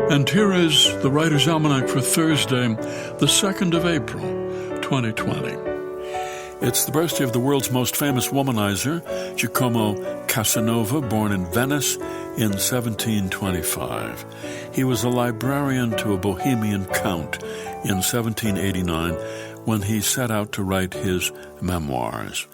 And here is the Writer's Almanac for Thursday, the 2nd of April, 2020. It's the birthday of the world's most famous womanizer, Giacomo Casanova, born in Venice in 1725. He was a librarian to a Bohemian count in 1789 when he set out to write his memoirs.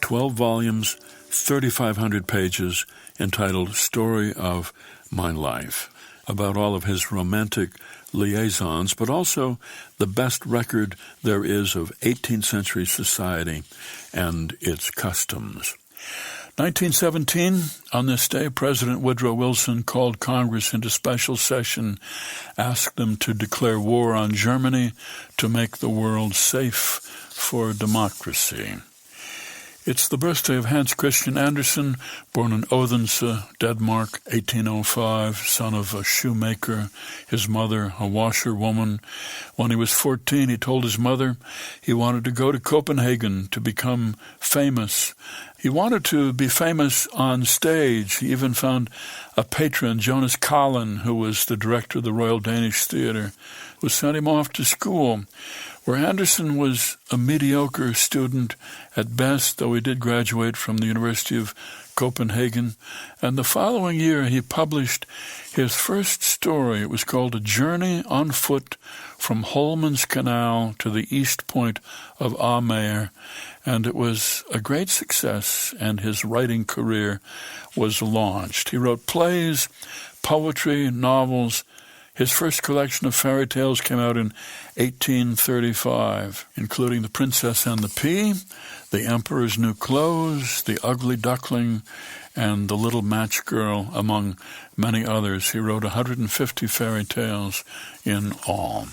12 volumes, 3,500 pages, entitled Story of My Life, about all of his romantic liaisons, but also the best record there is of 18th century society and its customs. 1917, on this day, President Woodrow Wilson called Congress into special session, asked them to declare war on Germany to make the world safe for democracy. It's the birthday of Hans Christian Andersen, born in Odense, Denmark, 1805, son of a shoemaker, his mother a washerwoman. When he was 14, he told his mother he wanted to go to Copenhagen to become famous. He wanted to be famous on stage. He even found a patron, Jonas Collin, who was the director of the Royal Danish Theatre, who sent him off to school, where Andersen was a mediocre student at best, though he did graduate from the University of Copenhagen. And the following year, he published his first story. It was called A Journey on Foot from Holman's Canal to the East Point of Amager, and it was a great success, and his writing career was launched. He wrote plays, poetry, novels. His first collection of fairy tales came out in 1835, including The Princess and the Pea, The Emperor's New Clothes, The Ugly Duckling, and The Little Match Girl, among many others. He wrote 150 fairy tales in all.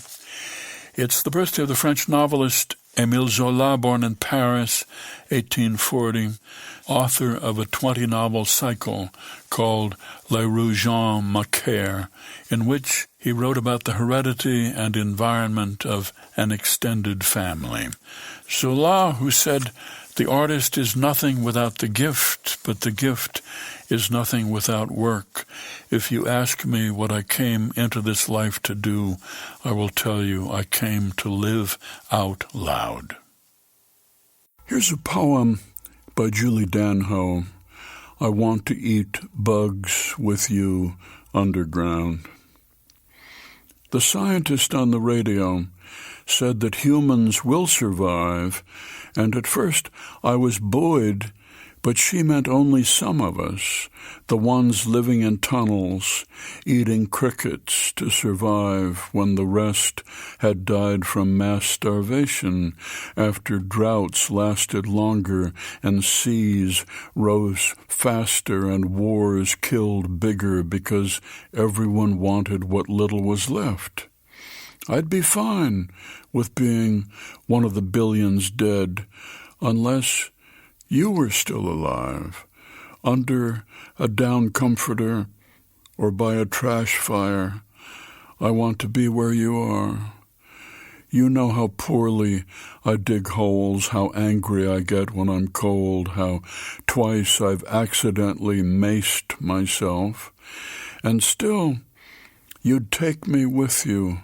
It's the birthday of the French novelist Émile Zola, born in Paris, 1840, author of a 20-novel cycle called Les Rougens Macaires, in which he wrote about the heredity and environment of an extended family. Zola, who said, "The artist is nothing without the gift, but the gift is nothing without work. If you ask me what I came into this life to do, I will tell you I came to live out loud." Here's a poem by Dan Howe. I want to eat bugs with you underground. The scientist on the radio said that humans will survive, and at first I was buoyed, but she meant only some of us, the ones living in tunnels, eating crickets to survive when the rest had died from mass starvation after droughts lasted longer and seas rose faster and wars killed bigger because everyone wanted what little was left. I'd be fine with being one of the billions dead, unless you were still alive, under a down comforter or by a trash fire. I want to be where you are. You know how poorly I dig holes, how angry I get when I'm cold, how twice I've accidentally maced myself. And still, you'd take me with you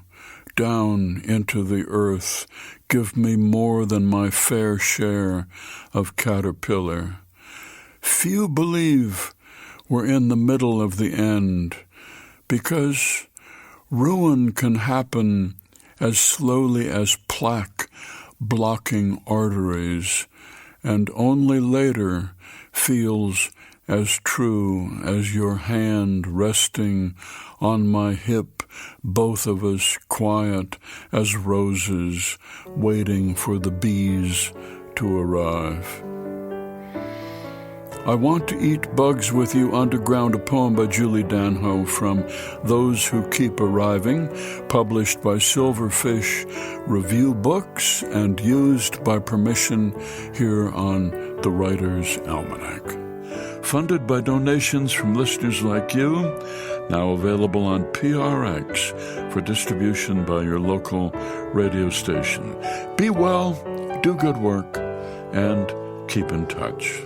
down into the earth, give me more than my fair share of caterpillar. Few believe we're in the middle of the end, because ruin can happen as slowly as plaque blocking arteries, and only later feels as true as your hand resting on my hip, both of us quiet as roses, waiting for the bees to arrive. I Want to Eat Bugs with You Underground, a poem by Dan Howe from Those Who Keep Arriving, published by Silverfish Review Books and used by permission here on the Writer's Almanac. Funded by donations from listeners like you, now available on PRX for distribution by your local radio station. Be well, do good work, and keep in touch.